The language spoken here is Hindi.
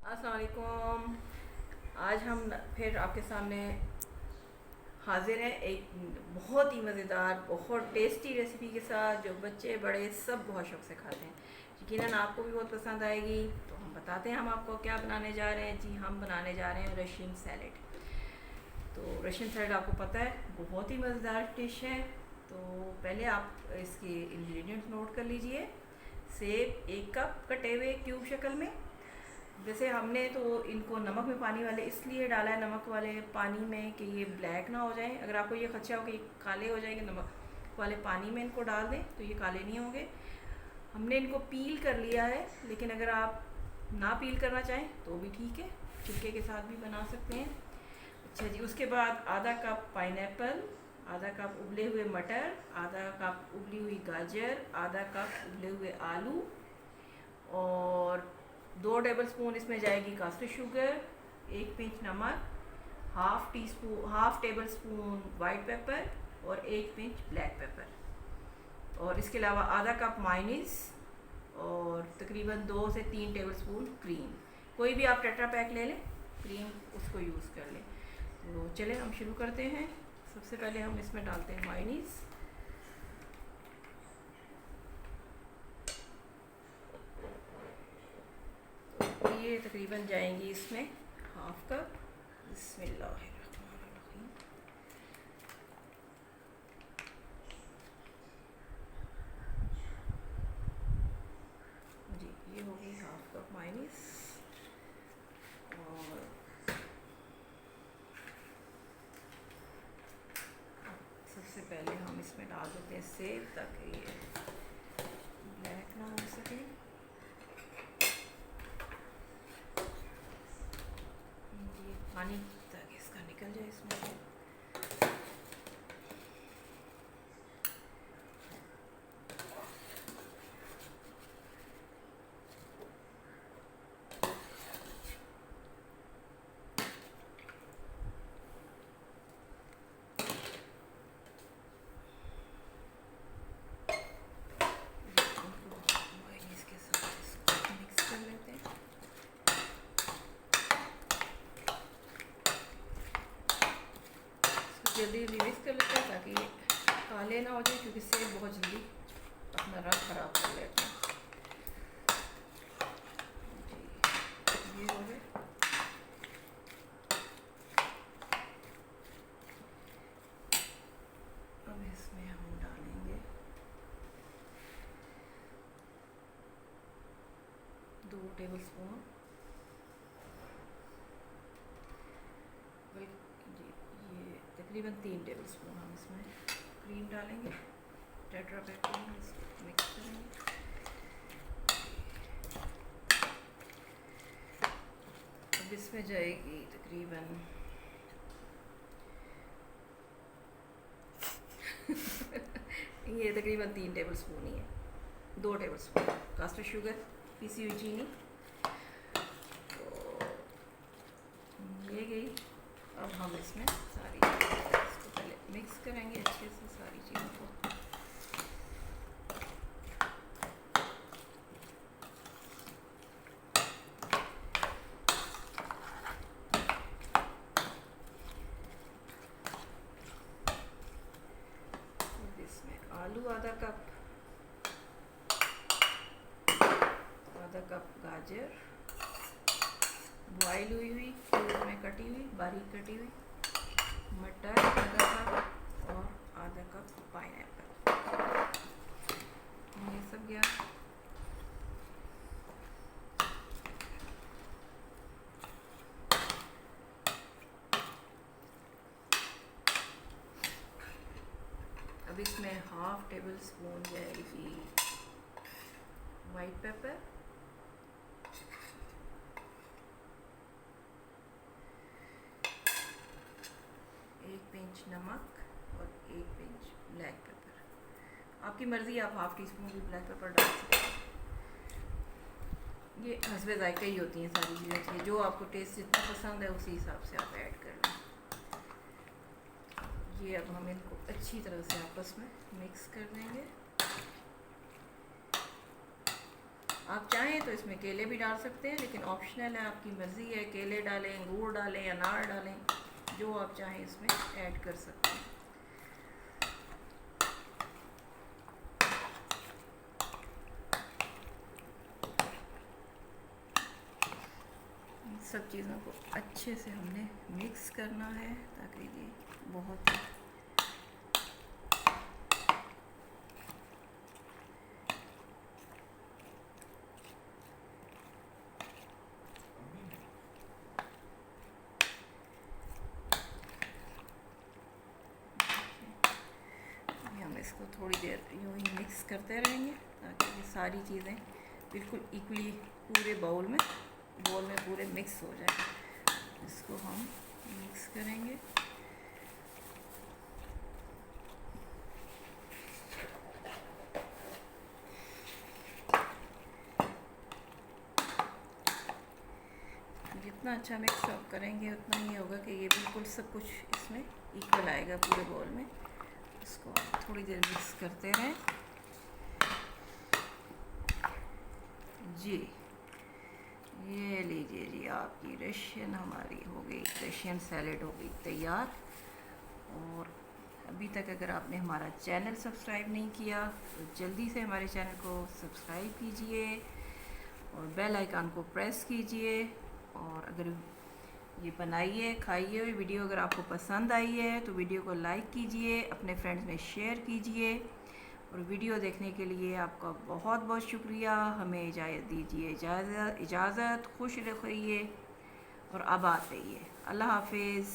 अस्सलाम वालेकुम। आज हम फिर आपके सामने हाजिर हैं एक बहुत ही मज़ेदार बहुत टेस्टी रेसिपी के साथ जो बच्चे बड़े सब बहुत शौक से खाते हैं। यकीनन आपको भी बहुत पसंद आएगी। तो हम बताते हैं हम आपको क्या बनाने जा रहे हैं। जी, हम बनाने जा रहे हैं रशियन सैलेड। तो रशियन सैलेड आपको पता है बहुत ही मज़ेदार डिश है। तो पहले आप इसके इंग्रेडिएंट्स नोट कर लीजिए। सेब 1 कप कटे हुए क्यूब शक्ल में। जैसे हमने तो इनको नमक में पानी वाले इसलिए डाला है, नमक वाले पानी में कि ये ब्लैक ना हो जाए। अगर आपको ये खदशा हो कि ये काले हो जाएंगे, नमक वाले पानी में इनको डाल दें तो ये काले नहीं होंगे। हमने इनको पील कर लिया है, लेकिन अगर आप ना पील करना चाहें तो भी ठीक है, छिलके के साथ भी बना सकते हैं। अच्छा जी, उसके बाद आधा कप पाइनएप्पल, आधा कप उबले हुए मटर, आधा कप उबली हुई गाजर, आधा कप उबले हुए आलू, और 2 टेबल स्पून इसमें जाएगी कास्टर शुगर, 1 पिंच नमक, half table spoon white paper और 1 पिंच ब्लैक पेपर, और इसके अलावा आधा कप मायोनीज और तकरीबन 2 से 3 टेबल स्पून क्रीम। कोई भी आप टेट्रा पैक ले लें क्रीम, उसको यूज़ कर लें। तो चलें हम शुरू करते हैं। सबसे पहले हम इसमें डालते हैं मायोनीज़। ये तकरीबन जाएंगी इसमें हाफ कप। बिस्मिल्लाहिर्रहमानिर्रहीम। जी, ये होगी हाफ कप मायोनीज। और सबसे पहले हम इसमें डाल देते हैं सेब ताकि ये ब्लैक ना हो सके। जी, पानी ताकि इसका निकल जाए इसमें से। इसके साथ इसको मिक्स कर लेते हैं। जल्दी जल्दी मिक्स कर लेते हैं ताकि ये काले ना हो जाए, क्योंकि सेब बहुत जल्दी अपना रंग ख़राब कर लेते हैं। जी, ये हो गए। अब इसमें हम डालेंगे 2 टेबल स्पून जी, ये तकरीबन 3 टेबल स्पून हम इसमें क्रीम डालेंगे। टेट्रा पैक क्रीम, इसको मिक्स करेंगे। अब इसमें जाएगी तकरीबन ये तकरीबन 3 टेबल स्पून ही है। 2 टेबल स्पून कास्टर शुगर, पीसी हुई चीनी। तो ये गई। अब हम इसमें सारी इसको पहले मिक्स करेंगे अच्छे से सारी चीज़ों को। अब इसमें आलू आधा कप, आधा कप गाजर बॉयल हुई हुई क्यूब में कटी हुई, बारीक कटी हुई, मटर आधा कप और आधा कप पाइनएप्पल, ये सब गया। अब इसमें हाफ टेबल स्पून जाएगी वाइट पेपर, एक पिंच नमक और 1 पिंच ब्लैक पेपर। आपकी मर्ज़ी, आप हाफ टी स्पून भी ब्लैक पेपर डाल सकते हैं। ये हस्बे जायका ही होती हैं सारी चीज़ें, जो आपको टेस्ट जितना पसंद है उसी हिसाब से आप ऐड कर लें। ये अब हम इनको अच्छी तरह से आपस में मिक्स कर देंगे। आप चाहें तो इसमें केले भी डाल सकते हैं, लेकिन ऑप्शनल है, आपकी मर्ज़ी है। केले डालें, अंगूर डालें, अनार डालें, जो आप चाहें इसमें ऐड कर सकते हैं। सब चीज़ों को अच्छे से हमने मिक्स करना है ताकि ये बहुत हम इसको थोड़ी देर यूँ ही मिक्स करते रहेंगे ताकि ये सारी चीज़ें बिल्कुल इक्वली पूरे बाउल में पूरे मिक्स हो जाए। इसको हम मिक्स करेंगे। जितना अच्छा मिक्स आप करेंगे उतना ही होगा कि ये बिल्कुल सब कुछ इसमें इक्वल आएगा पूरे बाउल में। इसको थोड़ी देर मिक्स करते रहें। जी, ये लीजिए जी, आपकी रशियन हमारी हो गई, रशियन सैलेड हो गई तैयार। और अभी तक अगर आपने हमारा चैनल सब्सक्राइब नहीं किया तो जल्दी से हमारे चैनल को सब्सक्राइब कीजिए और बेल आइकन को प्रेस कीजिए। और अगर ये बनाइए, खाइए हुई वीडियो अगर आपको पसंद आई है तो वीडियो को लाइक कीजिए, अपने फ्रेंड्स में शेयर कीजिए। और वीडियो देखने के लिए आपका बहुत बहुत शुक्रिया। हमें इजाज़त दीजिए, इजाज़त। खुश रहिए और आबाद रहिए। अल्लाह हाफिज़।